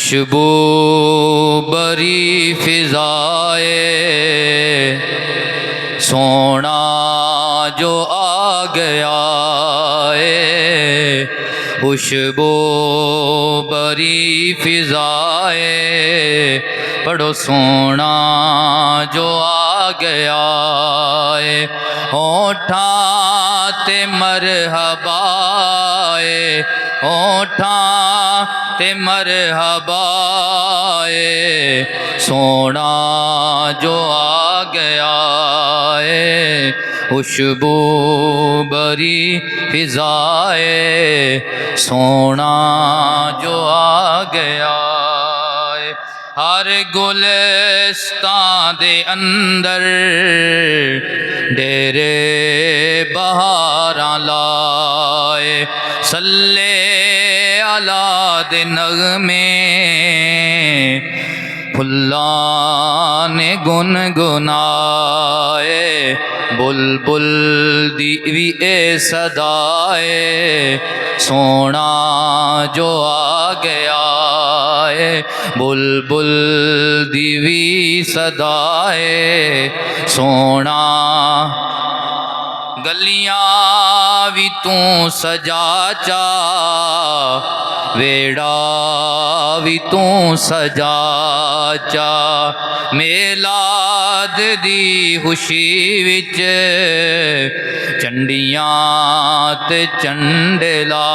خوشبو بری فضائے سونا جو آ گیا ہے، خوشبو بری فضائے پڑھو سونا جو آ گیا ہے، ہونٹاں تے مرحبا ہے، ہونٹاں تے مرحبا ہے، سونا جو آ گیا ہے، خوشبو بری فضائے سونا جو آ گیا ہے، ہر گلستان دے اندر ڈیرے بہاراں لائے، صلی علی دے نغمے پھلاں نے گنگنائے، بلبل دی وی اے صدائے سونا جو آ گیا ہے، بلبل دی وی صدائے سونا، گلیاں وی توں سجا چا ویڑا وی توں سجا چا، میلاد دی خوشی وچ چنڈیاں تے چنڈلا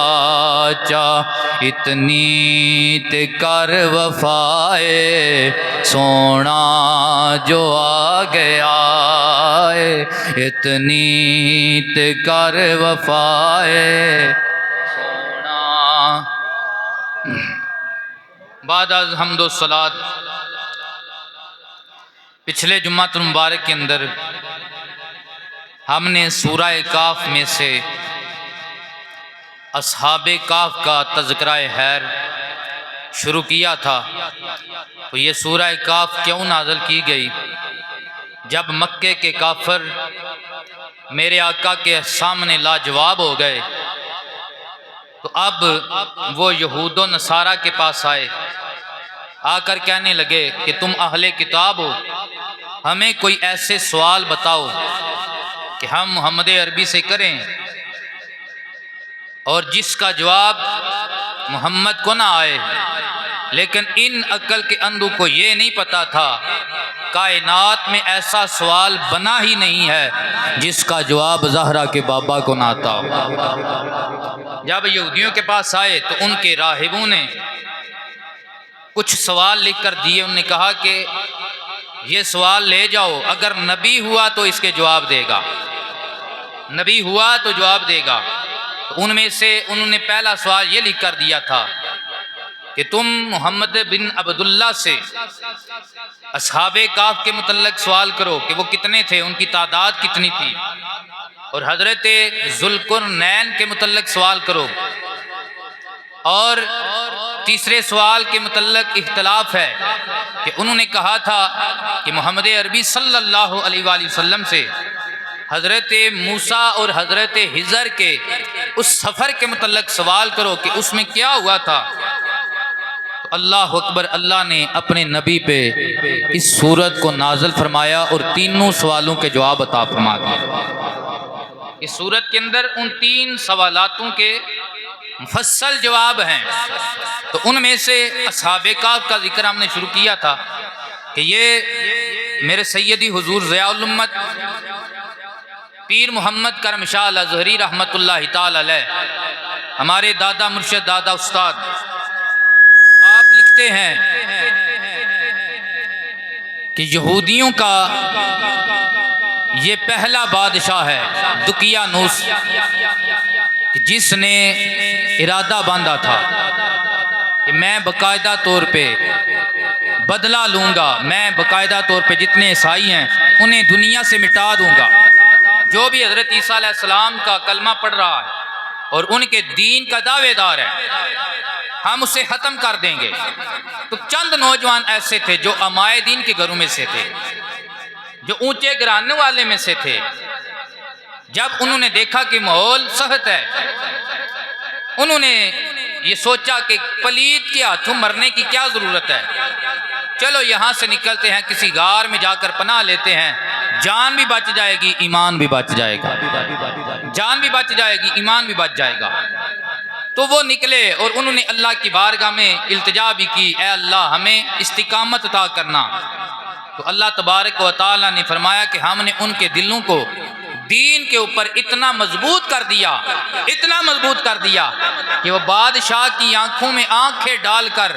چا، اتنی تے کر وفائے سونا جو آ گیا ہے، اتنی تے کر وفائے سونا۔ بعد از حمد و صلات، پچھلے جمعۃ المبارک کے اندر ہم نے سورہ کاف میں سے اصحاب کاف کا تذکرہ خیر شروع کیا تھا۔ تو یہ سورہ کاف کیوں نازل کی گئی؟ جب مکے کے کافر میرے آقا کے سامنے لاجواب ہو گئے تو اب وہ یہود و نصارہ کے پاس آئے، آ کر کہنے لگے کہ تم اہل کتاب ہو، ہمیں کوئی ایسے سوال بتاؤ کہ ہم محمد عربی سے کریں اور جس کا جواب محمد کو نہ آئے۔ لیکن ان عقل کے اندھوں کو یہ نہیں پتا تھا کائنات میں ایسا سوال بنا ہی نہیں ہے جس کا جواب زہرا کے بابا کو نہ آتا ہو۔ جب یہودیوں کے پاس آئے تو ان کے راہبوں نے کچھ سوال لکھ کر دیے، انہوں نے کہا کہ یہ سوال لے جاؤ، اگر نبی ہوا تو اس کے جواب دے گا، نبی ہوا تو جواب دے گا۔ ان میں سے انہوں نے پہلا سوال یہ لکھ کر دیا تھا کہ تم محمد بن عبداللہ سے اصحاب کاف کے متعلق سوال کرو کہ وہ کتنے تھے، ان کی تعداد کتنی تھی، اور حضرت ذوالقرنین کے متعلق سوال کرو، اور تیسرے سوال کے متعلق اختلاف ہے کہ انہوں نے کہا تھا کہ محمد عربی صلی اللہ علیہ وآلہ وسلم سے حضرت موسیٰ اور حضرت خضر کے اس سفر کے متعلق سوال کرو کہ اس میں کیا ہوا تھا۔ تو اللہ اکبر، اللہ نے اپنے نبی پہ اس سورت کو نازل فرمایا اور تینوں سوالوں کے جواب عطا فرما دیا۔ اس سورت کے اندر ان تین سوالاتوں کے مفصل جواب ہیں۔ تو ان میں سے اصحاب کہف کا ذکر ہم نے شروع کیا تھا کہ یہ میرے سیدی حضور ضیاء الامت پیر محمد کرم شاہ الازہری رحمت اللہ تعالی علیہ، ہمارے دادا مرشد دادا استاد، آپ لکھتے ہیں کہ یہودیوں کا یہ پہلا بادشاہ ہے دقیانوس، جس نے ارادہ باندھا تھا کہ میں باقاعدہ طور پہ بدلہ لوں گا، میں باقاعدہ طور پہ جتنے عیسائی ہیں انہیں دنیا سے مٹا دوں گا، جو بھی حضرت عیسیٰ علیہ السلام کا کلمہ پڑھ رہا ہے اور ان کے دین کا دعوے دار ہے ہم اسے ختم کر دیں گے۔ تو چند نوجوان ایسے تھے جو امائے دین کے گھروں میں سے تھے، جو اونچے گھرانے والے میں سے تھے۔ جب انہوں نے دیکھا کہ ماحول سخت ہے، انہوں نے یہ سوچا کہ پلید کے ہاتھوں مرنے کی کیا ضرورت ہے، چلو یہاں سے نکلتے ہیں، کسی غار میں جا کر پناہ لیتے ہیں، جان بھی بچ جائے گی ایمان بھی بچ جائے گا، جان بھی بچ جائے گی ایمان بھی بچ جائے گا۔ تو وہ نکلے اور انہوں نے اللہ کی بارگاہ میں التجا بھی کی، اے اللہ ہمیں استقامت عطا کرنا۔ تو اللہ تبارک و تعالی نے فرمایا کہ ہم نے ان کے دلوں کو دین کے اوپر اتنا مضبوط کر دیا، اتنا مضبوط کر دیا کہ وہ بادشاہ کی آنکھوں میں آنکھیں ڈال کر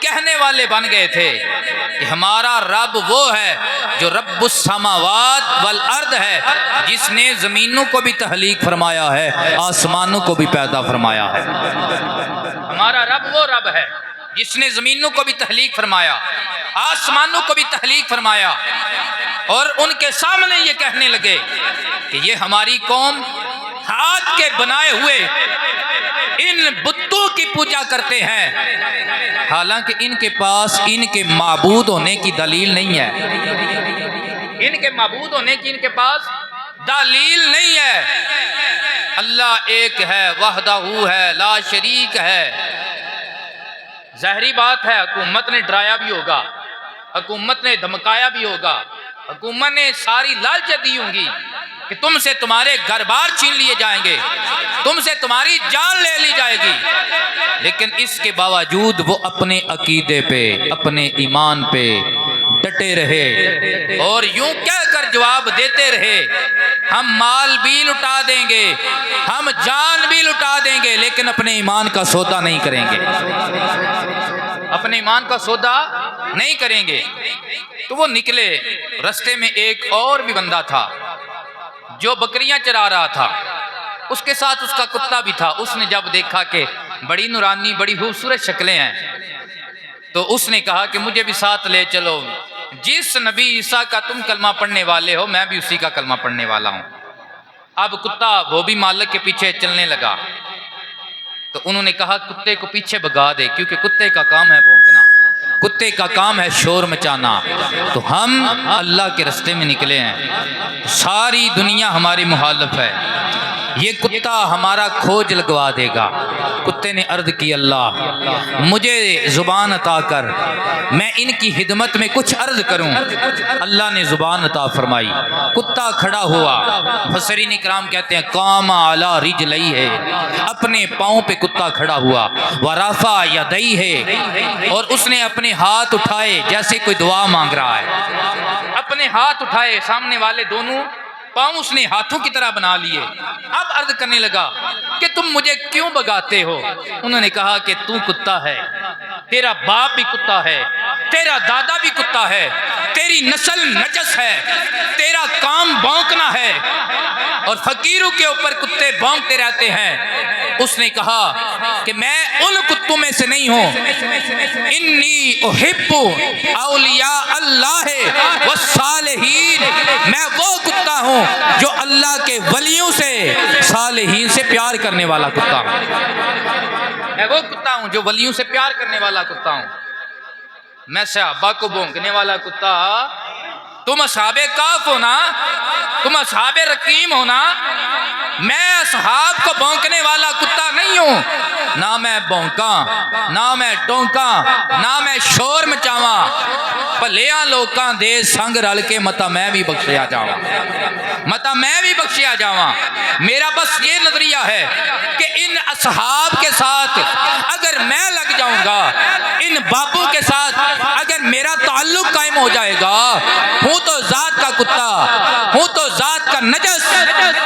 کہنے والے بن گئے تھے کہ ہمارا رب وہ ہے جو رب السماوات والارض ہے، جس نے زمینوں کو بھی تخلیق فرمایا ہے، آسمانوں کو بھی پیدا فرمایا ہے۔ ہمارا رب وہ رب ہے جس نے زمینوں کو بھی تخلیق فرمایا، آسمانوں کو بھی تخلیق فرمایا، اور ان کے سامنے یہ کہنے لگے کہ یہ ہماری قوم ہاتھ کے بنائے ہوئے ان بتوں کی پوجا کرتے ہیں، حالانکہ ان کے پاس ان کے معبود ہونے کی دلیل نہیں ہے، ان کے معبود ہونے کی ان کے پاس دلیل نہیں ہے۔ اللہ ایک ہے، وحدہ ہے، لا شریک ہے۔ ظاہری بات ہے حکومت نے ڈرایا بھی ہوگا، حکومت نے دھمکایا بھی ہوگا، حکومت نے ساری لالچ دی ہوں گی کہ تم سے تمہارے گھر بار چھین لیے جائیں گے، تم سے تمہاری جان لے لی جائے گی، لیکن اس کے باوجود وہ اپنے عقیدے پہ، اپنے ایمان پہ ڈٹے رہے اور یوں کہہ کر جواب دیتے رہے، ہم مال بھی لٹا دیں گے، ہم جان بھی لٹا دیں گے، لیکن اپنے ایمان کا سودا نہیں کریں گے، اپنے ایمان کا سودا نہیں کریں گے۔ تو وہ نکلے، رستے میں ایک اور بھی بندہ تھا جو بکریاں چرا رہا تھا، اس کے ساتھ اس کا کتا بھی تھا۔ اس نے جب دیکھا کہ بڑی نورانی، بڑی خوبصورت شکلیں ہیں، تو اس نے کہا کہ مجھے بھی ساتھ لے چلو، جس نبی عیسیٰ کا تم کلمہ پڑھنے والے ہو میں بھی اسی کا کلمہ پڑھنے والا ہوں۔ اب کتا وہ بھی مالک کے پیچھے چلنے لگا، تو انہوں نے کہا کتے کو پیچھے بھگا دے، کیونکہ کتے کا کام ہے بھونکنا، کتے کا کام ہے شور مچانا۔ تو ہم اللہ کے رستے میں نکلے ہیں، ساری دنیا ہماری مخالف ہے، یہ کتا ہمارا کھوج لگوا دے گا۔ کتے نے عرض کی اللہ مجھے زبان عطا کر، میں ان کی خدمت میں کچھ عرض کروں۔ اللہ نے زبان عطا فرمائی، کتا کھڑا ہوا۔ مفسرین کرام کہتے ہیں قام علی رجلیہ، اپنے پاؤں پہ کتا کھڑا ہوا، ورفع یدیہ، اور اس نے اپنے ہاتھ اٹھائے جیسے کوئی دعا مانگ رہا ہے، اپنے ہاتھ اٹھائے، سامنے والے دونوں پاؤں اس نے ہاتھوں کی طرح بنا لیے۔ اب عرض کرنے لگا کہ تم مجھے کیوں بگاتے ہو؟ انہوں نے کہا کہ تو کتا ہے، تیرا باپ بھی کتا ہے، تیرا دادا بھی کتا ہے، تیری نسل نجس ہے، تیرا کام بھونکنا ہے، اور فقیروں کے اوپر کتے بھونکتے رہتے ہیں۔ اس نے کہا کہ میں ان کتوں میں سے نہیں ہوں، انی احب اولیاء اللہ والصالحین، میں وہ کتا ہوں جو اللہ کے ولیوں سے، صالحین سے پیار کرنے والا کتا ہوں، میں وہ کتا ہوں جو ولیوں سے پیار کرنے والا کتا ہوں، میں صحابہ کو بھونکنے والا کتا۔ تم اصحاب کہف ہو نا، تم اصحاب رقیم ہو نا، میں اصحاب کو بھونکنے والا کتا نہیں ہوں، نہ میں بھونکاں، نہ میں ٹونکاں، نہ میں شور مچاواں، بھلیاں لوکاں دے سنگ رل کے متا میں بھی بخشیا جاواں، متا میں بھی بخشیا جاواں۔ میرا بس یہ نظریہ ہے کہ ان اصحاب کے ساتھ اگر میں لگ جاؤں گا، ان بابوں کے ساتھ اگر میرا تعلق قائم ہو جائے گا، ہوں تو ذات کا کتا، ہوں تو ذات کا نجس،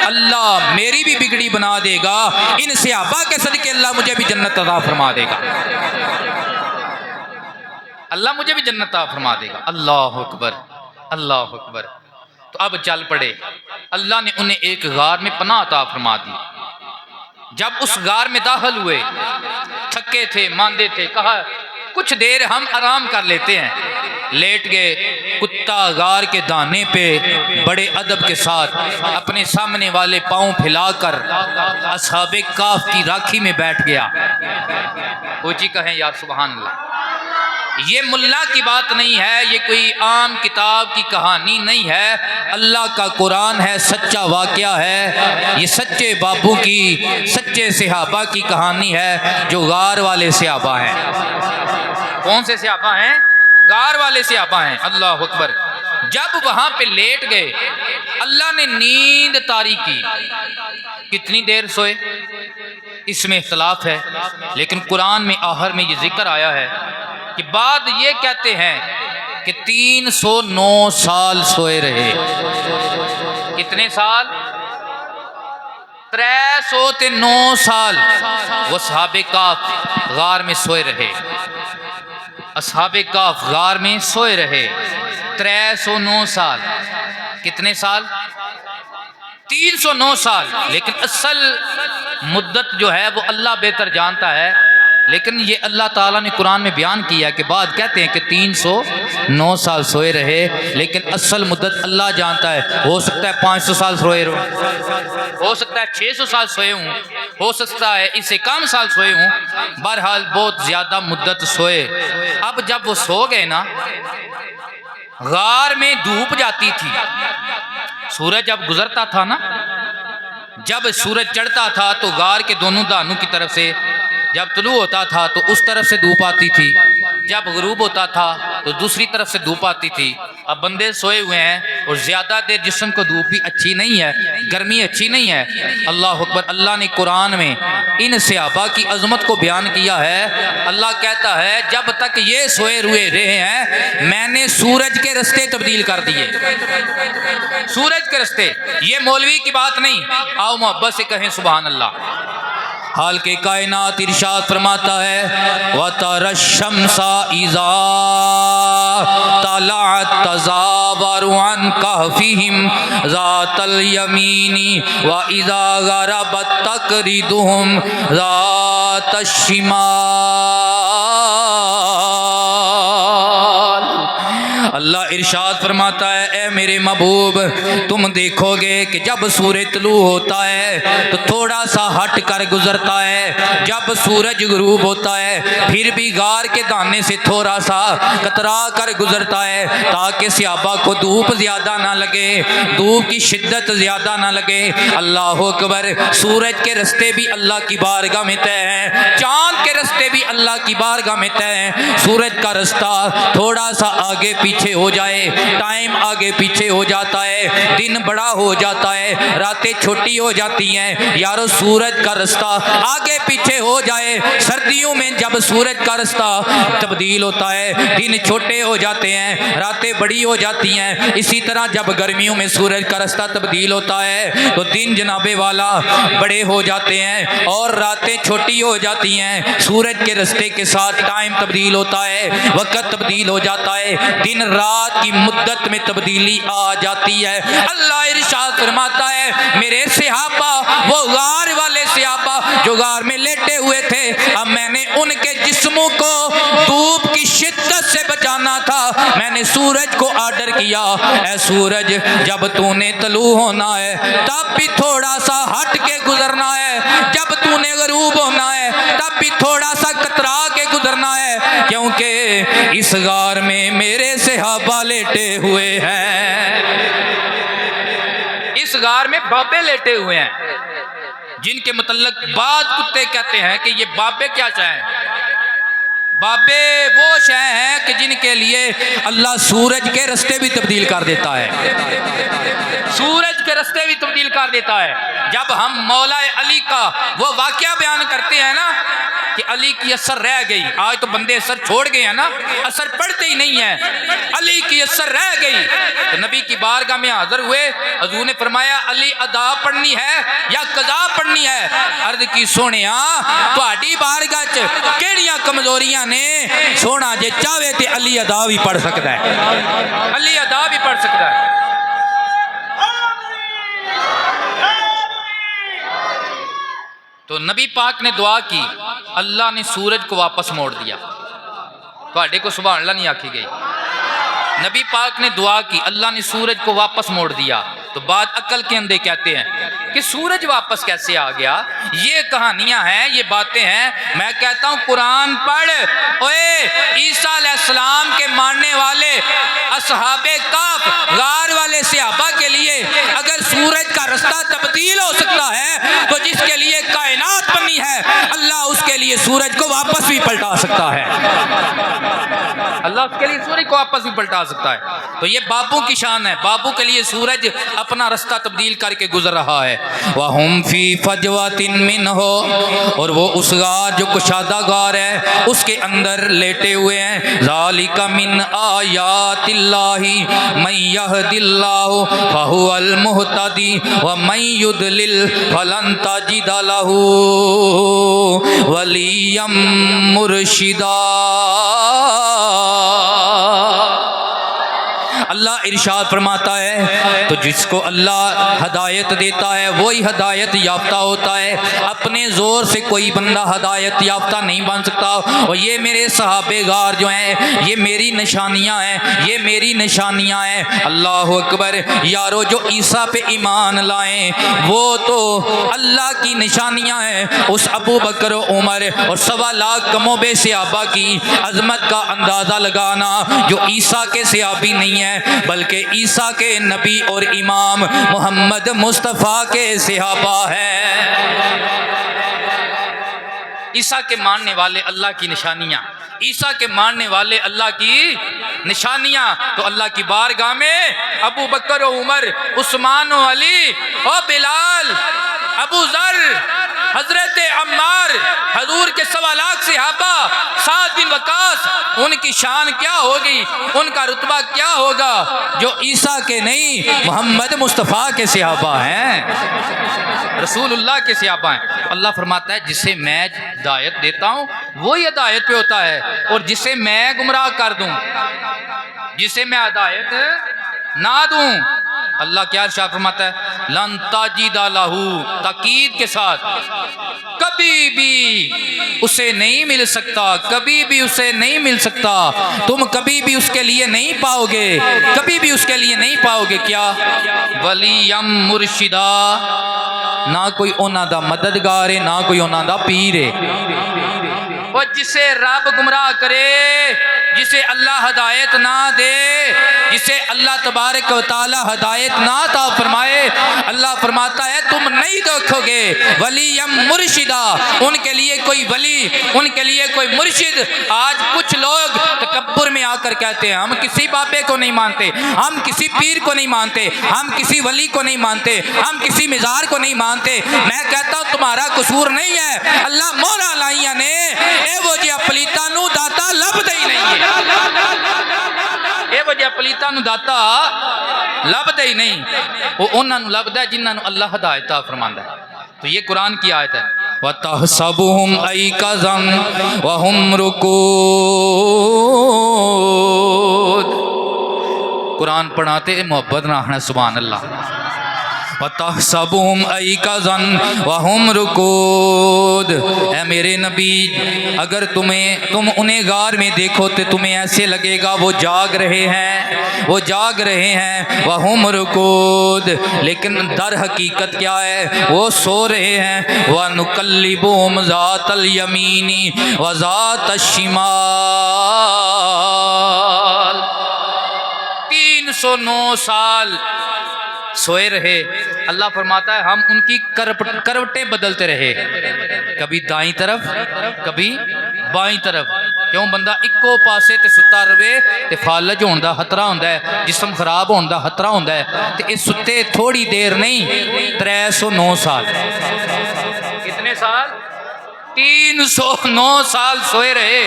اللہ میری بھی بگڑی بنا دے گا، ان صحابہ کے صدقے اللہ مجھے بھی جنت عطا فرما دے گا، اللہ مجھے بھی جنت عطا فرما دے گا۔ اللہ اکبر، اللہ اکبر۔ تو اب چل پڑے، اللہ نے انہیں ایک غار میں پناہ عطا فرما دی۔ جب اس غار میں داخل ہوئے، تھکے تھے، ماندے تھے، کہا کچھ دیر ہم آرام کر لیتے ہیں، لیٹ گئے۔ کتا غار کے دانے پہ بڑے ادب کے ساتھ اپنے سامنے والے پاؤں پھیلا کر اصحاب کہف کی راکھی میں بیٹھ گیا۔ اونچی کہیں یا سبحان اللہ، یہ ملا کی بات نہیں ہے، یہ کوئی عام کتاب کی کہانی نہیں ہے، اللہ کا قرآن ہے، سچا واقعہ ہے، یہ سچے بابو کی، سچے صحابہ کی کہانی ہے جو غار والے صحابہ ہیں۔ کون سے صحابہ ہیں؟ غار والے صحابہ ہیں۔ اللہ اکبر۔ جب وہاں پہ لیٹ گئے، اللہ نے نیند طاری کی۔ کتنی دیر سوئے اس میں اختلاف ہے، لیکن قرآن میں آخر میں یہ ذکر آیا ہے کہ بعد یہ کہتے ہیں کہ 309 سال سوئے رہے۔ کتنے سال؟ 309 سال وہ اصحاب کہف غار میں سوئے رہے۔ اصحاب کہف غار میں سوئے رہے 309 سال۔ کتنے سال؟ 309 سال۔ لیکن اصل مدت جو ہے وہ اللہ بہتر جانتا ہے، لیکن یہ اللہ تعالیٰ نے قرآن میں بیان کیا کہ بعد کہتے ہیں کہ 309 سال سوئے رہے، لیکن اصل مدت اللہ جانتا ہے۔ ہو سکتا ہے 500 سال سوئے رہو، ہو سکتا ہے 600 سال سوئے ہوں، ہو سکتا ہے اس سے کم سال سوئے ہوں، بہرحال بہت زیادہ مدت سوئے۔ اب جب وہ سو گئے نا، غار میں دھوپ جاتی تھی، سورج جب گزرتا تھا نا، جب سورج چڑھتا تھا تو غار کے دونوں دانوں کی طرف سے، جب طلوع ہوتا تھا تو اس طرف سے دھوپ آتی تھی، جب غروب ہوتا تھا تو دوسری طرف سے دھوپ آتی تھی۔ اب بندے سوئے ہوئے ہیں اور زیادہ دیر جسم کو دھوپ بھی اچھی نہیں ہے، گرمی اچھی نہیں ہے۔ اللہ اکبر۔ اللہ نے قرآن میں ان صحابہ کی عظمت کو بیان کیا ہے۔ اللہ کہتا ہے جب تک یہ سوئے روئے رہے ہیں میں نے سورج کے رستے تبدیل کر دیے۔ سورج کے رستے، یہ مولوی کی بات نہیں، آؤ محبت سے کہیں سبحان اللہ۔ حال کے کائنات ارشاد فرماتا ہے وَتَرَى الشَّمْسَ إِذَا طَلَعَت تَزَاوَرُ عَنْ كَهْفِهِمْ ذَاتَ الْيَمِينِ وَإِذَا غَرَبَت تَقْرِضُهُمْ ذَاتَ الشِّمَالِ۔ اللہ ارشاد فرماتا ہے اے میرے محبوب، تم دیکھو گے کہ جب سورج طلوع ہوتا ہے تو تھوڑا سا ہٹ کر گزرتا ہے، جب سورج غروب ہوتا ہے پھر بھی غار کے دانے سے تھوڑا سا کترا کر گزرتا ہے تاکہ صحابہ کو دھوپ زیادہ نہ لگے، دھوپ کی شدت زیادہ نہ لگے۔ اللہ اکبر۔ سورج کے رستے بھی اللہ کی بارگاہ میں طے ہیں، چاند کے رستے بھی اللہ کی بارگاہ میں طے ہیں۔ سورج کا رستہ تھوڑا سا آگے پیچھے ہو جائے، ٹائم آگے پیچھے ہو جاتا ہے، دن بڑا ہو جاتا ہے، راتیں چھوٹی ہو جاتی ہیں۔ یارو سورج کا رستہ آگے پیچھے ہو جائے، سردیوں میں جب سورج کا رستہ تبدیل ہوتا ہے دن چھوٹے ہو جاتے ہیں، راتیں بڑی ہو جاتی ہیں۔ اسی طرح جب گرمیوں میں سورج کا رستہ تبدیل ہوتا ہے تو دن جناب والا بڑے ہو جاتے ہیں اور راتیں چھوٹی ہو جاتی ہیں۔ سورج کے رستے کے ساتھ ٹائم تبدیل ہوتا ہے، وقت تبدیل ہو جاتا ہے، دن رات کی مدت میں تبدیلی آ جاتی ہے۔ اللہ ارشاد فرماتا ہے میرے صحابہ، وہ غار والے صحابہ جو غار میں لیٹے ہوئے تھے، اب میں نے ان کے جسموں کو دھوپ کی شدت سے بچانا تھا، میں نے سورج کو آرڈر کیا اے سورج جب تو نے طلوع ہونا ہے تب بھی تھوڑا سا ہٹ کے گزرنا ہے، جب تو نے غروب ہونا ہے تب بھی تھوڑا سا کترا کے گزرنا ہے، کیونکہ اس غار میں میرے صحابہ لیٹے ہوئے ہیں۔ اس غار میں بابے لیٹے ہوئے ہیں جن کے متعلق بعض کتے کہتے ہیں کہ یہ بابے کیا چاہیں، بابے وہ شے ہیں کہ جن کے لیے اللہ سورج کے رستے بھی تبدیل کر دیتا ہے، سورج کے رستے بھی تبدیل کر دیتا ہے۔ جب ہم مولا علی کا وہ واقعہ بیان کرتے ہیں نا کہ علی کی اثر رہ گئی، آج تو بندے اثر چھوڑ گئے ہیں نا، اثر پڑھتے ہی نہیں ہیں، علی کی اثر رہ گئی تو نبی کی بارگاہ میں حاضر ہوئے، حضور نے فرمایا علی ادا پڑھنی ہے یا قضا پڑھنی ہے؟ عرض کی سونیا تہاڈی بارگاہ چ کیڑیاں کمزوریاں نے؟ سونا جے چاہے تے علی ادا بھی پڑھ سکتا ہے، علی ادا بھی پڑھ سکتا ہے۔ تو نبی پاک نے دعا کی، اللہ نے سورج کو واپس موڑ دیا۔ تواڈے کو سبحان اللہ نہیں آکھی گئی۔ نبی پاک نے دعا کی، اللہ نے سورج کو واپس موڑ دیا۔ تو بعد عقل کے اندھے کہتے ہیں کہ سورج واپس کیسے آ گیا، یہ کہانیاں ہیں، یہ باتیں ہیں۔ میں کہتا ہوں قرآن پڑھ، اوے عیسیٰ علیہ السلام کے ماننے والے اصحاب کہف غار والے صحابہ کے لیے اگر سورج کا رستہ تبدیل ہو سکتا ہے تو جس کے لیے کائنات بنی ہے اللہ اس کے لیے سورج کو واپس بھی پلٹا سکتا ہے، اللہ اس کے لیے سورج کو واپس بھی پلٹا سکتا ہے۔ تو یہ بابو کی شان ہے، بابو کے لیے سورج اپنا رستہ تبدیل کر کے گزر رہا ہے۔ وَهُمْ فِي فَجْوَةٍ مِّنْهُ، اور وہ اس غار جو کشادہ غار ہے اس کے اندر لیٹے ہوئے ہیں۔ ذَلِكَ مِنْ آیَاتِ اللَّهِ مَن يَهْدِ اللَّهُ فَهُوَ الْمُهْتَدِي وَمَن يُضْلِلْ فَلَن تَجِدَ لَهُ وَلِيًّا مُرْشِدًا۔ اللہ ارشاد فرماتا ہے تو جس کو اللہ ہدایت دیتا ہے وہی ہدایت یافتہ ہوتا ہے، اپنے زور سے کوئی بندہ ہدایت یافتہ نہیں بن سکتا۔ اور یہ میرے صحابہ غار جو ہیں یہ میری نشانیاں ہیں، یہ میری نشانیاں ہیں۔ اللہ اکبر یارو، جو عیسیٰ پہ ایمان لائیں وہ تو اللہ کی نشانیاں ہیں۔ اس ابو بکر و عمر اور 1.25 لاکھ کم و بیش صحابہ کی عظمت کا اندازہ لگانا جو عیسیٰ کے صحابی نہیں ہیں بلکہ عیسیٰ کے نبی اور امام محمد مصطفیٰ کے صحابہ ہیں۔ عیسیٰ کے ماننے والے اللہ کی نشانیاں، عیسیٰ کے ماننے والے اللہ کی نشانیاں، تو اللہ کی بارگاہ میں ابو بکر و عمر، عثمان و علی و بلال، ابو ذر، حضرت عمار، حضور کے 1.25 لاکھ صحابہ، سعد بن وقاص، ان کی شان کیا ہوگی، ان کا رتبہ کیا ہوگا جو عیسیٰ کے نہیں محمد مصطفیٰ کے صحابہ ہیں، رسول اللہ کے صحابہ ہیں۔ اللہ فرماتا ہے جسے میں ہدایت دیتا ہوں وہی ہدایت پہ ہوتا ہے، اور جسے میں گمراہ کر دوں، جسے میں ہدایت نہ دوں، اللہ کیا ارشاد فرماتا ہے لن تجد لہ، تاکید کے ساتھ، کبھی بھی اسے نہیں مل سکتا، کبھی بھی اسے نہیں مل سکتا، تم کبھی بھی اس کے لیے نہیں پاؤ گے، کبھی بھی اس کے لیے نہیں پاؤ گے کیا ولیم مرشدہ، نہ کوئی انہاں دا مددگار ہے نہ کوئی انہاں دا پیر ہے۔ وہ جسے رب گمراہ کرے، جسے اللہ ہدایت نہ دے، جسے اللہ تبارک و تعالی ہدایت نہ عطا فرمائے، اللہ فرماتا ہے تم نہیں دیکھو گے ولیم مرشدہ، ان کے لیے کوئی ولی، ان کے لیے کوئی مرشد۔ آج کچھ لوگ تکبر میں آ کر کہتے ہیں ہم کسی بابے کو نہیں مانتے، ہم کسی پیر کو نہیں مانتے، ہم کسی ولی کو نہیں مانتے، ہم کسی مزار کو نہیں مانتے۔ میں کہتا ہوں تمہارا قصور نہیں ہے، اللہ مولا لائیاں نے اے وہ جی پلیتاں نو داتا لبدا ہی نہیں ہے، اے وہ جی پلیتاں نو داتا لبدا ہی نہیں، وہ انہاں نو لبدا ہے جنہاں نو اللہ ہدایت عطا فرماندا ہے۔ تو یہ قرآن کی آیت ہے وَتَحْسَبُهُمْ أَيْقَظًا وَهُمْ رُقُودٌ، قرآن پڑھاتے محبت نہ آنا، سبحان اللہ۔ وَتَحْسَبُهُمْ أَيْقَظًا وَهُمْ رُقُودٌ، اے میرے نبی اگر تم انہیں غار میں دیکھو تو تمہیں ایسے لگے گا وہ جاگ رہے ہیں، وہ جاگ رہے ہیں، وَهُمْ رُقُودٌ، لیکن در حقیقت کیا ہے وہ سو رہے ہیں۔ وَنُقَلِّبُهُمْ ذَاتَ الْيَمِينِ وَذَاتَ الشِّمَالِ، 309 سال سوئے رہے۔ اللہ فرماتا ہے ہم ان کی کروٹیں بدلتے رہے، کبھی دائیں طرف کبھی بائیں طرف، کیوں بندہ اکو پاسے تے ستا رہے تے فالج ہون دا خطرہ ہوندا ہے، جسم خراب ہون دا خطرہ ہوندا ہے، تے اس ستے تھوڑی دیر نہیں 309 سال، کتنے سال 309 سال سوئے رہے۔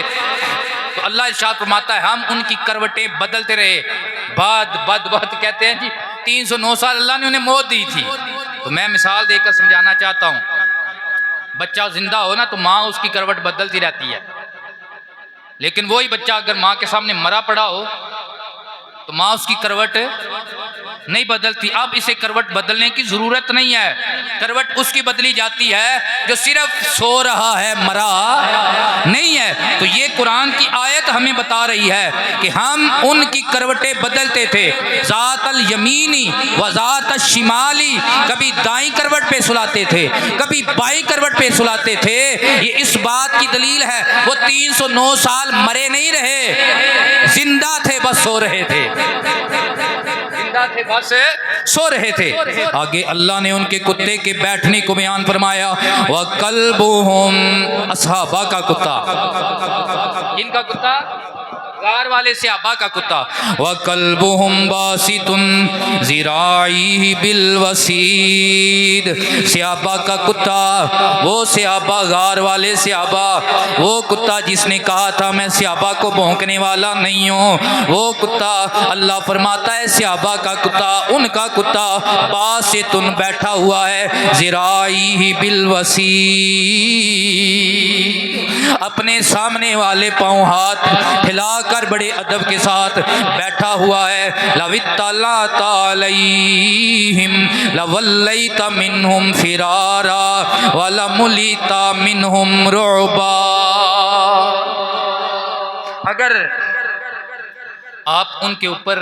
تو اللہ ارشاد فرماتا ہے ہم ان کی کروٹیں بدلتے رہے، بد کہتے ہیں جی 309 سال اللہ نے انہیں موت دی تھی۔ تو میں مثال دے کر سمجھانا چاہتا ہوں، بچہ زندہ ہو نا تو ماں اس کی کروٹ بدلتی رہتی ہے، لیکن وہی بچہ اگر ماں کے سامنے مرا پڑا ہو تو ماں اس کی کروٹ نہیں بدلتی. اب اسے کروٹ بدلنے کی ضرورت نہیں ہے. کروٹ اس کی بدلی جاتی ہے جو صرف سو رہا ہے, مرا نہیں ہے. تو یہ قرآن کی آیت ہمیں بتا رہی ہے کہ ہم ان کی کروٹیں بدلتے تھے, ذات الیمینی و ذات الشمالی, کبھی دائیں کروٹ پہ سلاتے تھے, کبھی بائیں کروٹ پہ سلاتے تھے. یہ اس بات کی دلیل ہے وہ 309 سال مرے نہیں رہے, زندہ تھے بس سو رہے تھے, زندہ تھے بس سو رہے تھے. آگے اللہ نے ان کے کتے کے بیٹھنے کو بیان فرمایا, وَقَلْبُهُمْ, اصحابہ کا کتا, ان کا کتا غار والے صحابہ کا کتا, وَقَلْبُهُمْ بَاسِطٌ ذِرَاعِهِ بِالْوَسِيدِ, صحابہ کا کتا, وہ صحابہ غار والے صحابہ, وہ کتا جس نے کہا تھا میں صحابہ کو بھونکنے والا نہیں ہوں, وہ کتا اللہ فرماتا ہے صحابہ کا کتا, ان کا کتا باسطٌ بیٹھا ہوا ہے, ذِرَاعِهِ بِالْوَسِيدِ, اپنے سامنے والے پاؤں ہاتھ پھیلا کر بڑے ادب کے ساتھ بیٹھا ہوا ہے. لَوِ اطَّلَعْتَ عَلَيْهِمْ لَوَلَّيْتَ مِنْهُمْ فِرَارًا وَلَمُلِئْتَ مِنْهُمْ رُعْبًا. اگر آپ ان کے اوپر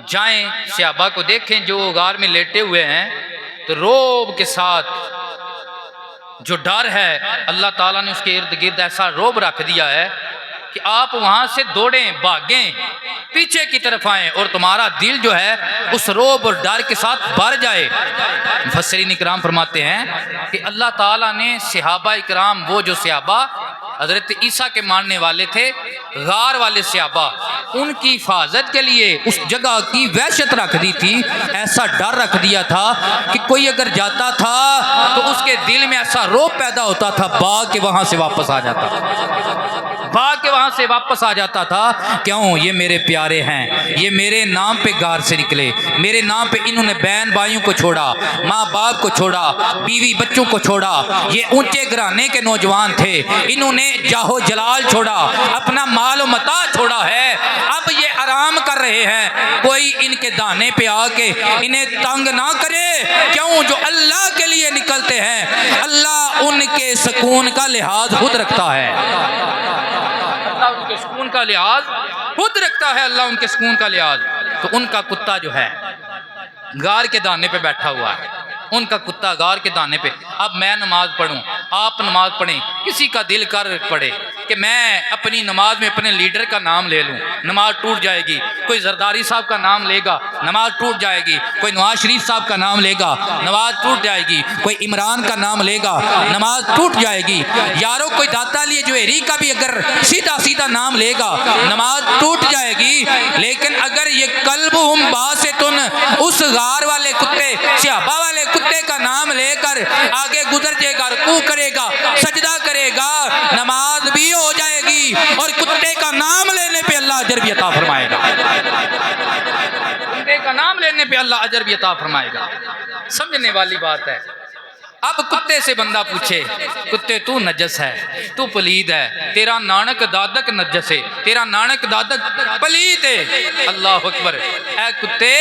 جائیں, صحابہ کو دیکھیں جو غار میں لیٹے ہوئے ہیں, تو روب کے ساتھ جو ڈر ہے اللہ تعالیٰ نے اس کے ارد گرد ایسا روب رکھ دیا ہے کہ آپ وہاں سے دوڑیں, بھاگیں, پیچھے کی طرف آئیں اور تمہارا دل جو ہے اس روب اور ڈر کے ساتھ بھر جائے. مفسرین اکرام فرماتے ہیں کہ اللہ تعالیٰ نے صحابہ اکرام, وہ جو صحابہ حضرت عیسیٰ کے ماننے والے تھے, غار والے صحابہ, ان کی حفاظت کے لیے اس جگہ کی وحشت رکھ دی تھی, ایسا ڈر رکھ دیا تھا کہ کوئی اگر جاتا تھا تو اس کے دل میں ایسا روب پیدا ہوتا تھا, بھاگ کے وہاں سے واپس آ جاتا تھا, بھاگ کے وہاں سے واپس آ جاتا تھا. کیوں؟ یہ میرے پیارے ہیں, یہ میرے نام پہ غار سے نکلے, میرے نام پہ انہوں نے بہن بھائیوں کو چھوڑا, ماں باپ کو چھوڑا, بیوی بچوں کو چھوڑا, یہ اونچے گھرانے کے نوجوان تھے, انہوں نے جاہو جلال چھوڑا, اپنا مال و متاع چھوڑا ہے, اب یہ آرام کر رہے ہیں, کوئی ان کے دانے پہ آ کے انہیں تنگ نہ کرے. کیوں؟ جو اللہ کے لیے نکلتے ہیں اللہ ان کے سکون کا لحاظ خود رکھتا ہے, اللہ ان کے سکون کا لحاظ خود رکھتا ہے, اللہ ان کے سکون کا لحاظ. تو ان کا کتا جو ہے غار کے دانے پہ بیٹھا ہوا ہے, ان کا کتا غار کے دانے پہ. اب میں نماز پڑھوں, آپ نماز پڑھیں, کسی کا دل کر پڑے کہ میں اپنی نماز میں اپنے لیڈر کا نام لے لوں, نماز ٹوٹ جائے گی. کوئی زرداری صاحب کا نام لے گا, نماز ٹوٹ جائے گی. کوئی نواز شریف صاحب کا نام لے گا, نماز ٹوٹ جائے گی. کوئی عمران کا نام لے گا, نماز ٹوٹ جائے گی. یارو کوئی داتا علی جوہری کا بھی اگر سیدھا سیدھا نام لے گا, نماز ٹوٹ جائے گی. لیکن اگر یہ قلبہم باسطن, اس غار والے کتے, صحابہ والے کتے کا نام لے کر آگے گزر جائے گا, رکوع کرے گا, سجدہ کرے گا, نماز بھی ہو جائے گی اور کتے کا نام لینے پہ اللہ اجر بھی عطا فرمائے گا, کتے کا نام لینے پہ اللہ اجر بھی عطا فرمائے گا. سمجھنے والی بات ہے. اب کتے سے بندہ پوچھے, کتے تو نجس ہے, تو پلید ہے, تیرا نانک دادک نجس ہے, تیرا نانک دادک پلید ہے. اللہ اکبر. اے کتے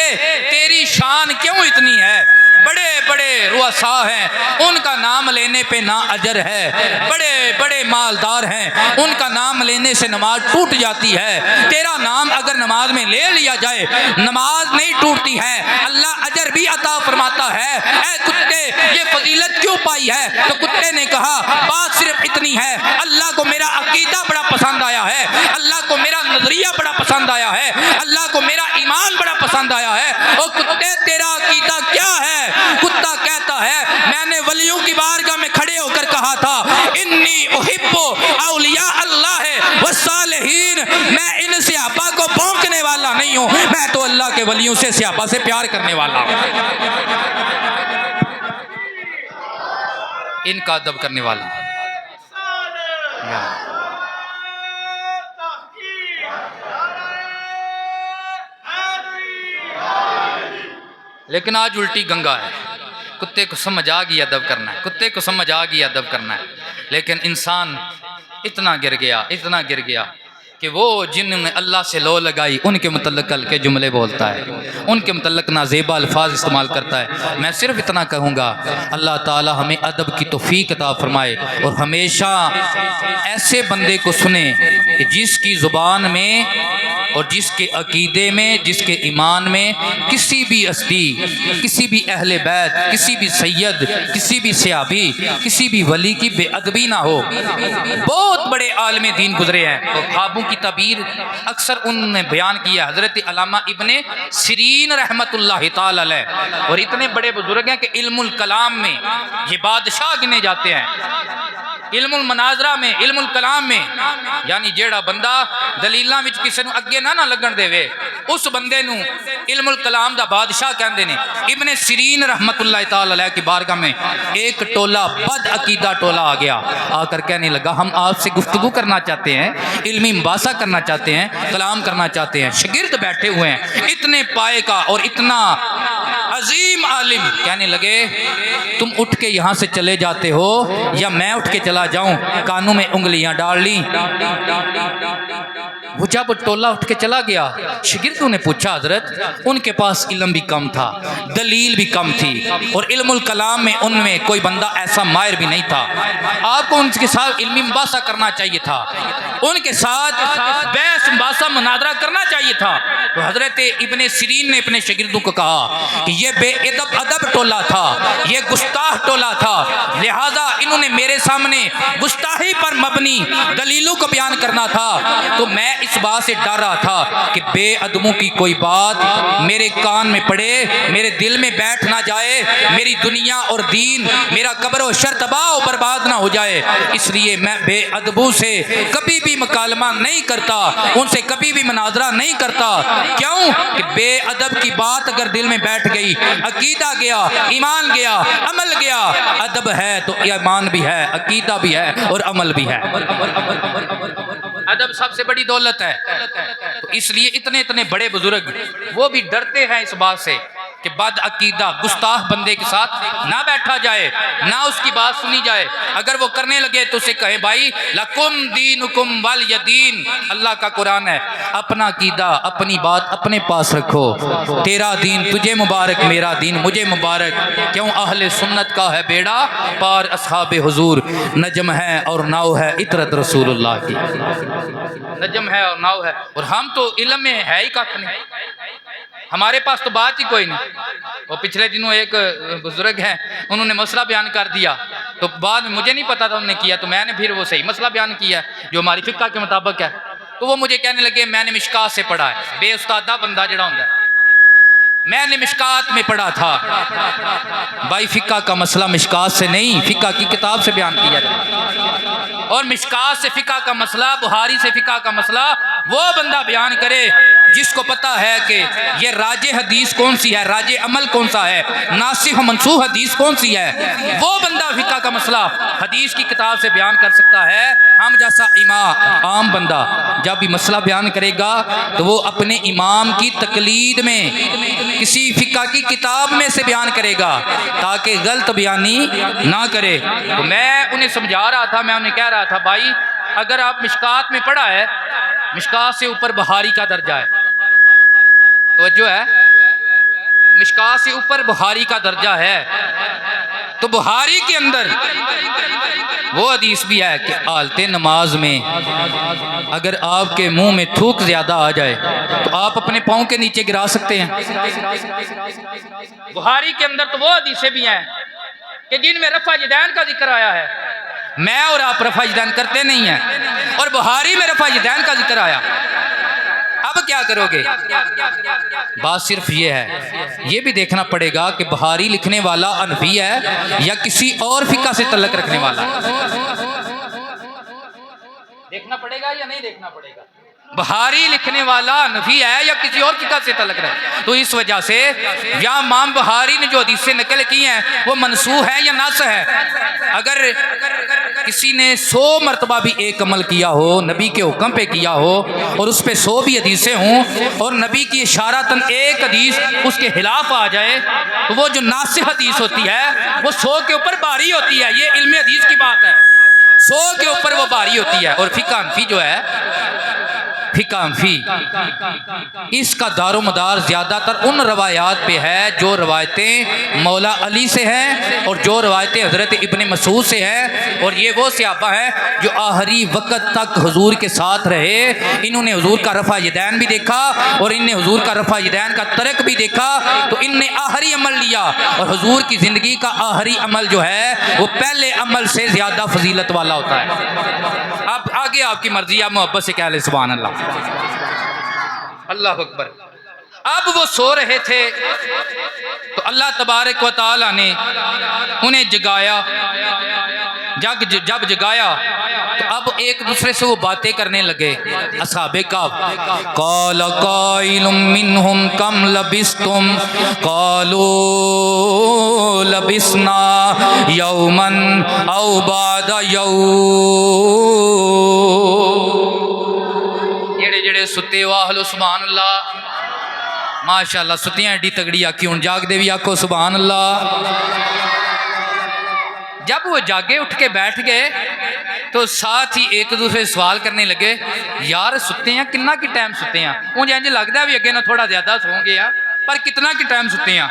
تیری شان کیوں اتنی ہے؟ بڑے بڑے رؤساء ہیں, ان کا نام لینے پہ نا اجر ہے, بڑے بڑے مالدار ہیں, ان کا نام لینے سے نماز ٹوٹ جاتی ہے. تیرا نام اگر نماز میں لے لیا جائے نماز نہیں ٹوٹتی ہے, اللہ اجر بھی عطا فرماتا ہے. اے کتے یہ فضیلت کیوں پائی ہے؟ تو کتے نے کہا بات صرف اتنی ہے, اللہ کو میرا عقیدہ بڑا پسند آیا ہے, اللہ کو میرا نظریہ بڑا پسند آیا ہے, اللہ کو میرا ایمان بڑا پسند آیا ہے. اور کتے تیرا عقیدہ کیا ہے؟ کتا کہتا ہے میں نے ولیوں کی بارگاہ میں کھڑے ہو کر کہا تھا انی احب اولیاء اللہ والصالحین, میں ان صحابہ کو بھونکنے والا نہیں ہوں, میں تو اللہ کے ولیوں سے, صحابہ سے پیار کرنے والا ہوں, ان کا ادب کرنے والا ہوں. لیکن آج الٹی گنگا ہے. کتے کو سمجھ آ گئی ادب کرنا ہے, کتے کو سمجھ آ گئی ادب کرنا ہے, لیکن انسان اتنا گر گیا, اتنا گر گیا کہ وہ جنہوں نے اللہ سے لو لگائی ان کے متعلق کل کے جملے بولتا ہے، ان کے متعلق نازیبا الفاظ استعمال کرتا ہے۔ میں صرف اتنا کہوں گا، اللہ تعالی ہمیں ادب کی توفیق عطا فرمائے اور ہمیشہ ایسے بندے کو سنیں کہ جس کی زبان میں اور جس کے عقیدے میں، جس کے ایمان میں کسی بھی ہستی، کسی بھی اہل بیت، کسی بھی سید، کسی بھی صحابی، کسی بھی ولی کی بے ادبی نہ ہو۔ بہت بڑے عالم دین گزرے ہیں اور خوابوں کی تعبیر اکثر انہوں نے بیان کیا، حضرت علامہ ابن سیرین رحمت اللہ تعالی علیہ، اور اتنے بڑے بزرگ ہیں کہ علم الکلام میں یہ بادشاہ گنے جاتے ہیں، علم المناظرہ میں، علم الکلام میں، یعنی جیڑا بندہ دلیلاں وچ کسے نو اگے نہ لگن دے وے اس بندے نو علم الکلام دا بادشاہ کہندے نے۔ ابن سیرین رحمت اللہ تعالی علیہ کی بارگاہ میں ایک ٹولہ بد عقیدہ ٹولہ آ گیا، آ کر کہنے لگا ہم آپ سے گفتگو کرنا چاہتے ہیں، علمی مباحثہ کرنا چاہتے ہیں، کلام کرنا چاہتے ہیں۔ شاگرد بیٹھے ہوئے ہیں اتنے پائے کا اور اتنا عظیم عالم، کہنے لگے تم اٹھ کے یہاں سے چلے جاتے ہو یا میں اٹھ کے چلا جاؤں؟ کانوں میں انگلیاں ڈال لی۔ وہ جب ٹولہ اٹھ کے چلا گیا، شاگردوں نے پوچھا حضرت ان کے پاس علم بھی کم تھا، دلیل بھی کم تھی، اور علم الکلام میں ان میں کوئی بندہ ایسا ماہر بھی نہیں تھا، آپ کو ان کے ساتھ علمی مباحثہ کرنا چاہیے تھا، ان کے ساتھ بحث مباحثہ مناظرہ کرنا چاہیے تھا۔ تو حضرت ابن سیرین نے اپنے شاگردوں کو کہا کہ یہ بے ادب ٹولہ تھا، یہ گستاخ ٹولہ تھا، لہذا انہوں نے میرے سامنے گستاخی پر مبنی دلیلوں کو بیان کرنا تھا، تو میں اس بات سے ڈر رہا تھا کہ بے ادبوں کی کوئی بات میرے کان میں پڑے، میرے دل میں بیٹھ نہ جائے، میری دنیا اور دین، میرا قبر و شر تباہ و برباد نہ ہو جائے، اس لیے میں بے ادبوں سے کبھی بھی مکالمہ نہیں کرتا، ان سے کبھی بھی مناظرہ نہیں کرتا۔ کیوں کہ بے ادب کی بات اگر دل میں بیٹھ گئی، عقیدہ گیا، ایمان گیا، عمل گیا۔ ادب ہے تو ایمان بھی ہے، عقیدہ بھی ہے اور عمل بھی ہے۔ ادب سب سے بڑی دولت ہے، تو اس لیے اتنے بڑے بزرگ وہ بھی ڈرتے ہیں اس بات سے کہ بد عقیدہ گستاخ بندے کے ساتھ نہ بیٹھا جائے، نہ اس کی بات سنی جائے، اگر وہ کرنے لگے تو اسے کہیں بھائی لکم دینکم ولی دین، اللہ کا قرآن ہے، اپنا عقیدہ اپنی بات اپنے پاس رکھو، تیرا دین تجھے مبارک، میرا دین مجھے مبارک، کیوں اہل سنت کا ہے بیڑا پار اصحاب حضور، نجم ہے اور ناؤ ہے عطرت رسول اللہ کی، نجم ہے اور ناؤ ہے، اور ہم تو علم میں ہے ہی کچھ نہیں، ہمارے پاس تو بات ہی کوئی نہیں۔ وہ پچھلے دنوں ایک بزرگ ہیں انہوں نے مسئلہ بیان کر دیا، تو بعد میں مجھے نہیں پتا تھا انہوں نے کیا، تو میں نے پھر وہ صحیح مسئلہ بیان کیا جو ہماری فقہ کے مطابق ہے، تو وہ مجھے کہنے لگے میں نے مشکات سے پڑھا ہے، بے استادہ بندہ جڑا ہوتا ہے، میں نے مشکات میں پڑھا تھا۔ بھائی فقہ کا مسئلہ مشکات سے نہیں، فقہ کی کتاب سے بیان کیا جاتا ہے، اور مشکات سے فقہ کا مسئلہ، بخاری سے فقہ کا مسئلہ وہ بندہ بیان کرے جس کو پتا ہے کہ یہ راجح حدیث کون سی ہے، راجح عمل کون سا ہے، ناسخ و منسوخ حدیث کون سی ہے، وہ بندہ فقہ کا مسئلہ حدیث کی کتاب سے بیان کر سکتا ہے۔ ہم جیسا امام عام بندہ جب بھی مسئلہ بیان کرے گا تو وہ اپنے امام کی تقلید میں کسی فقہ کی کتاب میں سے بیان کرے گا تاکہ غلط بیانی نہ کرے۔ تو میں انہیں سمجھا رہا تھا، میں انہیں کہہ رہا تھا بھائی اگر آپ مشکات میں پڑھا ہے، مشکات سے اوپر بخاری کا درجہ ہے، توجہ ہے، مشکات سے اوپر بخاری کا درجہ ہے، تو بخاری کے اندر وہ حدیث بھی ہے کہ حالت نماز میں اگر آپ کے منہ میں تھوک زیادہ آ جائے تو آپ اپنے پاؤں کے نیچے گرا سکتے ہیں۔ بخاری کے اندر تو وہ حدیثیں بھی ہیں کہ جن میں رفع یدین کا ذکر آیا ہے، میں اور آپ رفع یدین کرتے نہیں ہیں، اور بخاری میں رفع یدین کا ذکر آیا، اب کیا کرو گے؟ بات صرف یہ ہے، یہ بھی دیکھنا پڑے گا کہ بخاری لکھنے والا حنفی ہے یا کسی اور فقہ سے تعلق رکھنے والا ہے، دیکھنا پڑے گا یا نہیں دیکھنا پڑے گا؟ بخاری لکھنے والا حنفی ہے یا کسی اور فقہ سے تعلق رکھتا ہے؟ تو اس وجہ سے یا امام بخاری نے جو حدیثیں نقل کی ہیں وہ منسوخ ہے یا ناسخ ہے۔ اگر کسی نے 100 مرتبہ بھی ایک عمل کیا ہو، نبی کے حکم پہ کیا ہو، اور اس پہ 100 بھی حدیثیں ہوں اور نبی کی اشارتاً ایک حدیث اس کے خلاف آ جائے تو وہ جو ناسخ حدیث ہوتی ہے وہ 100 کے اوپر بھاری ہوتی ہے، یہ علم حدیث کی بات ہے، 100 کے اوپر وہ بھاری ہوتی ہے۔ اور فقہ حنفی جو ہے فقہ فی، اس کا دار و مدار زیادہ تر ان روایات پہ ہے جو روایتیں مولا علی سے ہیں اور جو روایتیں حضرت ابن مسعود سے ہیں، اور یہ وہ صحابہ ہیں جو آخری وقت تک حضور کے ساتھ رہے، انہوں نے حضور کا رفع یدین بھی دیکھا اور ان نے حضور کا رفع یدین کا ترک بھی دیکھا، تو ان نے آخری عمل لیا، اور حضور کی زندگی کا آخری عمل جو ہے وہ پہلے عمل سے زیادہ فضیلت والا ہوتا ہے۔ اب آگے آپ کی مرضی، آپ محبت سے کہہ لیں سبحان اللہ، اللہ اکبر۔ اب وہ سو رہے تھے تو اللہ تبارک و تعالی نے انہیں جگایا، جب جگایا تو اب ایک دوسرے سے وہ باتیں کرنے لگے اصحاب کہف۔ قال قائل منہم کم لبثتم قالوا لبثنا یوما او بعد یوم، جڑے جڑے ستے واہلو سبحان اللہ، ماشاءاللہ ستیاں ایڈی تگڑی آکی، ہن جاگ دے بھی آکھو سبحان اللہ۔ جب وہ جاگے اٹھ کے بیٹھ گئے تو ساتھ ہی ایک دوسرے سوال کرنے لگے، یار ستے ہیں کنا کی ٹائم ستے ہیں، مجھے انج لگتا ہے بھی اگے نہ تھوڑا زیادہ سو گیا، پر کتنا کی ٹائم ستے ہیں؟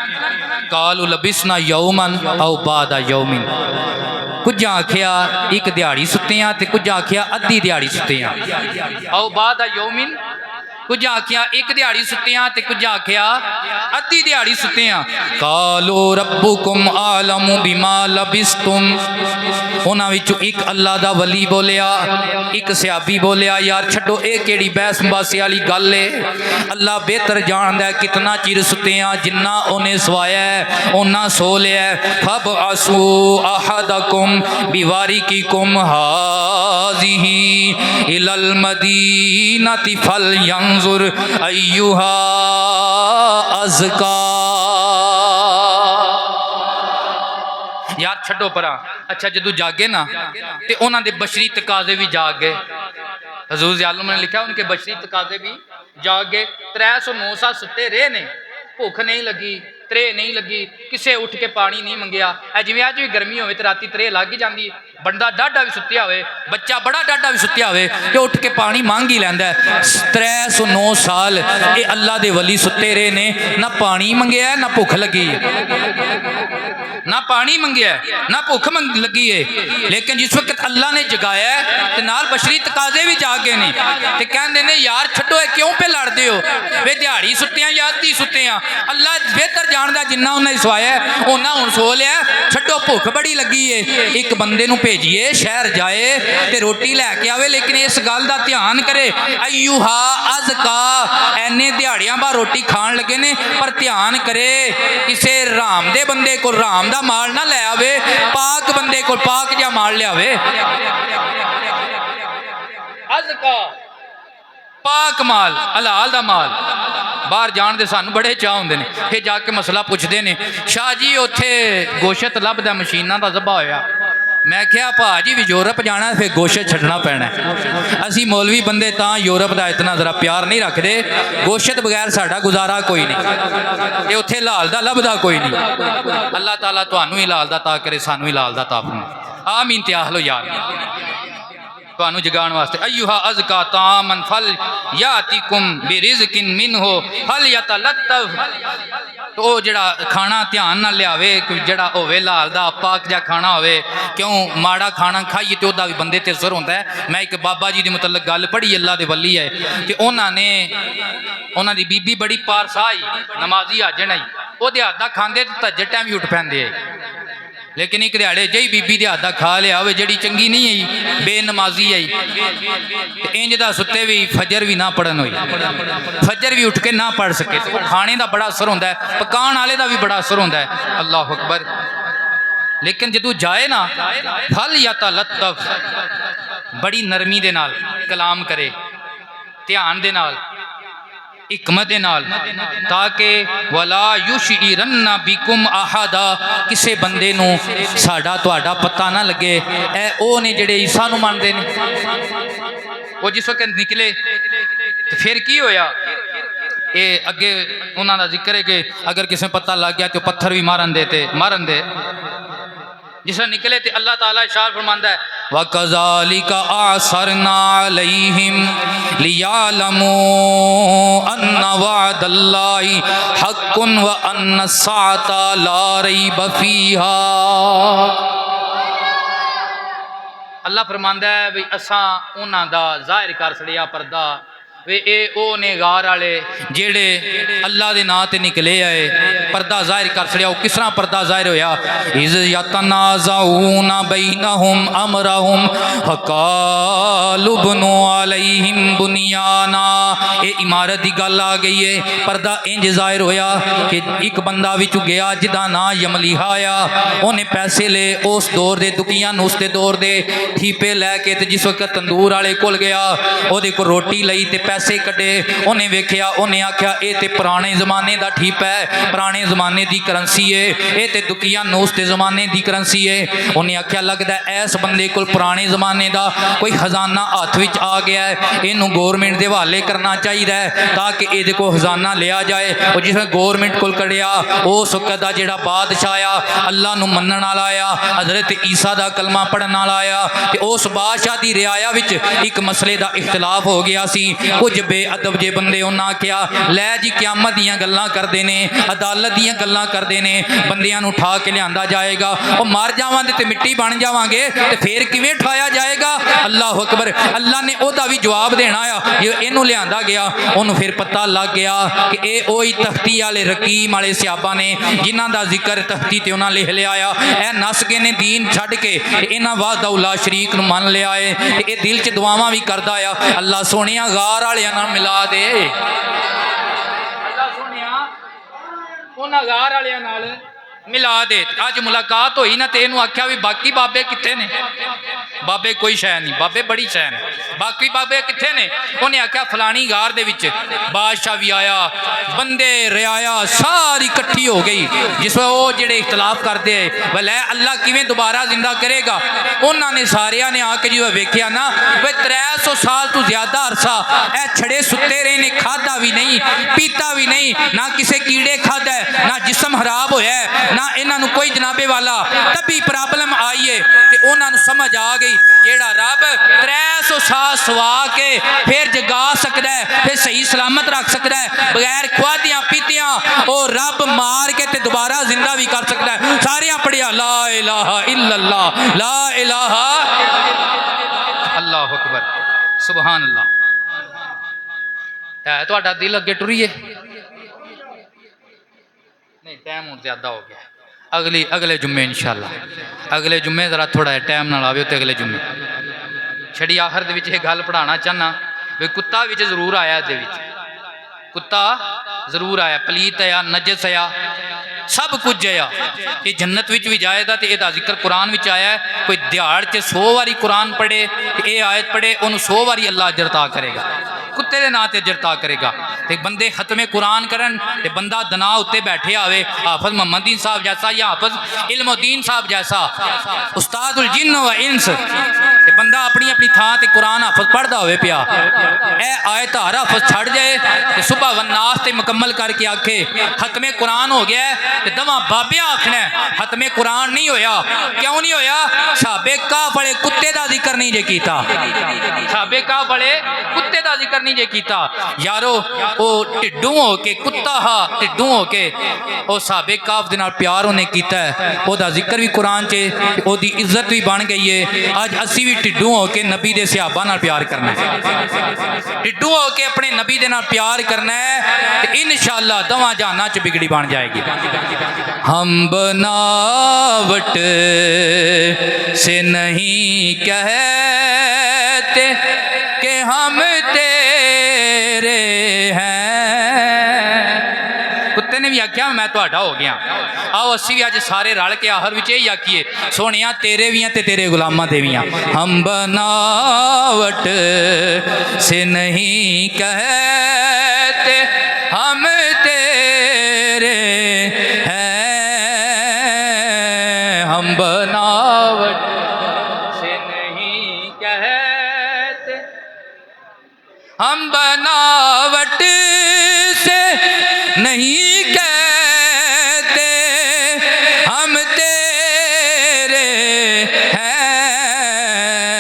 قالوا لبثنا یوما او بعد یوم، کچھ آکھیا ایک دیہاڑی ستے ہیں تے کچھ آکھیا ادھی دیہاڑی ستے ہیں، او بعد یوم، کچھ آکھیا ایک دیہاڑی ستے ہیں تے کچھ آکھیا ادھی دیہاڑی ستے ہیں۔ قالوا ربکم عالم بما لبثتم، انہاں وچوں ایک اللہ دا ولی بولیا، ایک صحابی بولیا، یار چھڈو اے کیڑی بحث باسی والی گل ہے، اللہ بہتر جاندا ہے کتنا چیر ستے ہیں، جنہ انہیں سوایا ہے انہاں سو لیا ہے۔ فابعثوا احدکم بوارقکم ہذہ الی المدینۃ فلینظر ایھا ازکا، یار چھڈو پرا۔ اچھا جدو جاگے نا تے انہاں دے بشری تقاضے بھی جاگ گئے، حضور ضیاء العالم نے لکھا ان کے بشری تقاضے بھی جاگ گئے۔ 309 سال ستے رہے نے، بھوک نہیں لگی، ترے نہیں لگی، کسے اٹھ کے پانی نہیں منگیا، اے جویں اج بھی گرمی ہوئے تے راتی ترے لگ ہی جاندی ہے، بندہ ڈاڈا بھی ستیا ہوئے، بچہ بڑا ڈاڈا بھی ستیا ہوئے تے اٹھ کے پانی مانگ ہی لیندا ہے۔ 309 سال اے اللہ دے ولی ستے رہے نے، نہ پانی منگیا ہے نہ بھوک لگی ہے، نہ پانی منگیا ہے نہ بھوک لگی ہے، لیکن جس وقت اللہ نے جگایا ہے تے نال بشری تقاضے بھی جاگ گئے نے، تے کہندے نے یار چھڈو اے کیوں پہ لڑدے ہو، وے دیہاڑی ستے ہیں یا ادھی ستے ہیں، اللہ بہتر جاندا جنہ انہیں سوایا ہے انہاں ہن سو لیا، چھڈو بھوک بڑی لگی ہے۔ ایک بندے نو بھیجیے شہر جائے تے روٹی لے کے آوے، لیکن اس گل دا دھیان کرے ایھا ازکا، اینے دیہاڑیاں بعد روٹی کھان لگے نے، پر دھیان کرے کسے رام دے بندے کو رام دا مال نہ لے آوے، پاک بندے کو پاک جا مال لے آوے، ازکا پاک مال، حلال دا مال۔ باہر جان دے سانو بڑے چاہ ہوندے نے، پھر جا کے مسئلہ پوچھدے نے، شاہ جی اوتھے گوشت لبدا مشیناں دا ذبح ہویا، میں کہا پا جی بھی یورپ جانا ہے پھر گوشت چھڑنا پینا ہے، اسی مولوی بندے تاں یورپ دا اتنا ذرا پیار نہیں رکھ دے، گوشت بغیر ساڈا گزارا کوئی نہیں، تے اوتھے لال دا لبدا کوئی نہیں۔ اللہ تعالیٰ تانوں ہی لال دا تا کرے، سانوں ہی لال دا تا فرمائے، آمین تے آخلو یار تانوں جگان واسطے۔ ایھا ازکا طعاما فلیاتکم برزق منہ فلیتلطف، تو جڑا کھانا دھیان نہ لیاوے، جڑا ہوے لال دا پاک جا کھانا ہوے، کیوں ماڑا کھانا کھائیے تے اودا بھی بندے تے اثر ہوندا ہے۔ میں ایک بابا جی دے متعلق گل پڑھی، اللہ دے ولی ہے کہ انہاں دی بی بی بڑی پارسائی نمازی آجن آئی، او دیہاتا کھاندے تے تہجد ٹائم بھی اٹھ پیندے، لیکن ایک دیہڑے جئی بی بی دیہاتا کھا لیا ہوئے جڑی چنگی نہیں ہے بے نمازی ہے، انج دا ستے بھی فجر بھی نہ پڑھن ہوئی، فجر بھی اٹھ کے نہ پڑھ سکے، تو کھانے دا بڑا اثر ہوندا ہے، پکان والے دا بھی بڑا اثر ہوندا ہے، اللہ اکبر۔ لیکن جدو جائے نا فلیتلطف، بڑی نرمی دے نال کلام کرے، دھیان دے نال، حکمت دے نال، تاکہ ولا یشعرن بکم احدا، کسے بندے نو ساڈا تہاڈا پتہ نہ لگے، اے او نے جڑے عیسیٰ نو مانتے نے، وہ جس وقت نکلے تو پھر کی ہویا، اے اگے انہاں دا ذکر ہے کہ اگر کسے پتہ لگ گیا تو پتھر بھی مارن دے، جس طرح نکلے تے اللہ تعالیٰ ارشاد فرماندا ہے وَكَذَلِكَ أَعْثَرْنَا عَلَيْهِمْ لِيَعْلَمُوا أَنَّ وَعْدَ اللَّهِ حَقٌّ وَأَنَّ السَّاعَةَ لَا رَيْبَ فِيهَا۔ اللہ فرماندا ہے بھی اساں انہاں دا ظاہر کر چھڑیا پردہ وے اے او نے غار والے جیڑے اللہ دے نام تے نکلے آئے پردہ ظاہر کر چھڑیا۔ او کس طرح پردہ ظاہر ہویا؟ اذ یتنازعون بینہم امرہم فقالوا بنوا علیہم بنیانا۔ اے عمارت دی گل آ گئی ہے۔ پردہ انج ظاہر ہویا کہ ایک بندہ وچ گیا جدا نا یملیحہ آیا، اونے پیسے لے اس دور دے دکیاں اس دے دور دے ٹھیپے لے کے تے جس وقت تندور والے کول گیا او دے کو روٹی لئی تے پیسے کٹے، انہیں ویکھیا انہیں آکھیا اے تے پرانے زمانے دا ٹھیپ ہے، پرانے زمانے دی کرنسی ہے، اے تے دکیاں نوس دے زمانے دی کرنسی ہے۔ انہیں آکھیا لگدا ہے ایس بندے کول پرانے زمانے دا کوئی خزانہ ہاتھ وچ آ گیا ہے، اینوں گورنمنٹ دے حوالے کرنا چاہیے تاکہ اے دے کو خزانہ لیا جائے۔ او جس نے گورنمنٹ کول کڑیا اس وقت دا جڑا بادشاہ آیا اللہ نو منن والا آیا، حضرت عیسیٰ دا کلمہ پڑھن والا آیا، کہ اس بادشاہ دی رعایا وچ ایک مسئلے دا اختلاف ہو گیا سی۔ کچھ بے ادب جے بندے انہاں کیا لے جی قیامت دیاں گلاں کردے نے، عدالت دیاں گلاں کردے نے، بندیاں نو اٹھا کے لیندا جائے گا، او مر جاواں تے مٹی بن جاواں گے تے پھر کیویں اٹھایا جائے گا؟ اللہ اکبر۔ اللہ نے او دا بھی جواب دینا آیا، جو اینو لیندا گیا اونوں پھر پتہ لگ گیا کہ اے اوہی تختی والے رقیم والے صحابہ نے جنہاں دا ذکر تختی تے انہاں لکھ لیا آیا۔ اے نس گئے نے دین چھڈ کے انہاں وحدہ لا شریک نو من لیا ہے، تے اے دل چ دعاواں بھی کردا آیا اللہ سونیا غار والیاں نال ملا دے، اللہ سونیا انہاں غار والیاں نال ملا دے۔ اج ملاقات ہوئی نا تے اینو آکھیا بھی باقی بابے کتھے نے؟ بابے کوئی شے نہیں، بابے بڑی شے نے، باقی بابے کتھے نے؟ انہیں آکھیا فلانی غار دے وچ بادشاہ بھی آیا، بندے رعایا ساری کٹھی ہو گئی، جس میں وہ جڑے اختلاف کرتے ہیں بلے اللہ کیویں دوبارہ زندہ کرے گا، انہوں نے سارے نے آ کے جو ویکھیا نا وہ 300 سال تو زیادہ عرصہ اے چھڑے ستے رہے نے، کھادا بھی نہیں پیتا بھی نہیں، نہ کسے کیڑے کھادا ہے، نہ جسم خراب ہویا ہے، نہ انہاں نو کوئی جنابے والا تبھی پرابلم آئی ہے تے انہاں نو سمجھ آ گئی جیڑا رب 300 سال سوا کے پھر جگا سکتا ہے، پھر صحیح سلامت رکھ سکتا ہے، بغیر کھوادیاں پیتیاں اور رب مار کے تے دوبارہ زندہ بھی کر سکتا ہے۔ سارے پڑھیا لا الہ الا اللہ، لا الہ اللہ اکبر سبحان اللہ۔ ہے تو دل اگے ٹریے نہیں، ٹائم ہوں زیادہ ہو گیا، اگلے جمعے انشاءاللہ، اگلے جمعے ذرا تھوڑا ٹائم نہ لاوے تے اگلے جمعے چھڑی آخر دے وچ یہ گل پڑھانا چاہنا بھی کتا وچ ضرور آیا، دے وچ کتا ضرور آیا، پلیت آیا، نجس آیا، سب کچھ آیا، یہ جنت وچ بھی جائے دا تے اے دا ذکر قرآن وچ آیا ہے۔ کوئی دیہاڑ چ 100 واری قرآن پڑھے اے آیت پڑھے انہوں 100 واری اللہ اجر عطا کرے گا، کتے دے نام تے اجر عطا کرے گا۔ تے بندے ختم قرآن کرن تے بندہ دنا اتے بیٹھے آوے، حافظ محمد دین صاحب جیسا یا حافظ علم الدین صاحب جیسا استاد الجن و انس، تے بندہ اپنی اپنی تھان تے قرآن حافظ پڑھدا ہوئے پیا، اے آیت ہر حافظ چھڑ جائے تے صبح والناس تے مکمل کر کے آکھے ختم قرآن ہو گیا ہے تے دواں بابیا آکھنا ہے ختم قرآن نہیں ہویا۔ کیوں نہیں ہویا؟ صحابہ کہف والے کتے دا ذکر نہیں جے کیتا، صحابہ کہف والے کتے دا ذکر نہیں جے کیتا یارو، او ٹڈوں ہو کے کتا ہا ٹڈوں ہو کے او صحابہ کہف دے نال پیار انہیں کیتا ہے، او دا ذکر بھی قرآن چ، او دی عزت بھی بن گئی ہے۔ اج اسی بھی ٹڈوں ہو کے نبی دے صحابہ نال پیار کرنا ہے، ٹڈوں ہو کے اپنے نبی دے نال پیار کرنا ہے، انشاءاللہ دواں جہاناں چ بگڑی بن جائے گی۔ ہم بناوٹ سے نہیں کہتے کہ ہم تیرے ہیں، کتے نے بھی آکھیا میں تہاڈا ہو گیا۔ آؤ اسی بھی اج سارے رل کے آخر وچ یہی آکھیے سونیا تیرے بھی ہیں تے تیرے غلاماں دے بھی ہیں۔ ہم بناوٹ سے نہیں کہتے ہم تیرے ہیں، ہم بناوٹ سے نہیں کہتے، ہم بناوٹ سے نہیں کہتے ہم تیرے ہیں،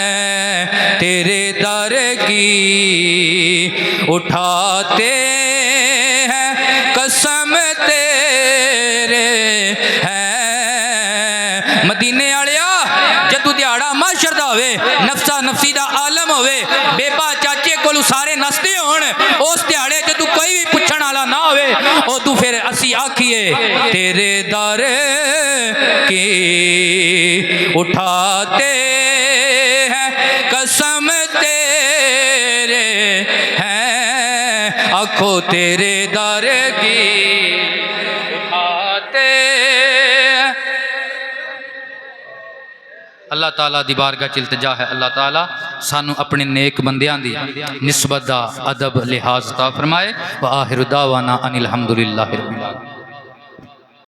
اٹھاتے ہیں قسم تیرے ہیں مدینے والیا جدو دیہڑا معاشر دا ہوئے نفسا نفسی دا عالم ہوئے بیبا چاچے کو سارے نستے ہون اس دیہڑے جدو کوئی بھی پوچھن والا نہ ہوئے او تو پھر اسی آکھیے تیرے در کی اٹھاتے ہیں قسم تیرے ہیں آنکھوں تیرے در کی اٹھاتے ہیں۔ اللہ تعالیٰ دی بارگاہ چ التجا ہے اللہ تعالیٰ سانو اپنے نیک بندیاں دی نسبت دا ادب لحاظ عطا فرمائے وآخر دعوانا ان الحمدللہ رب العالمین۔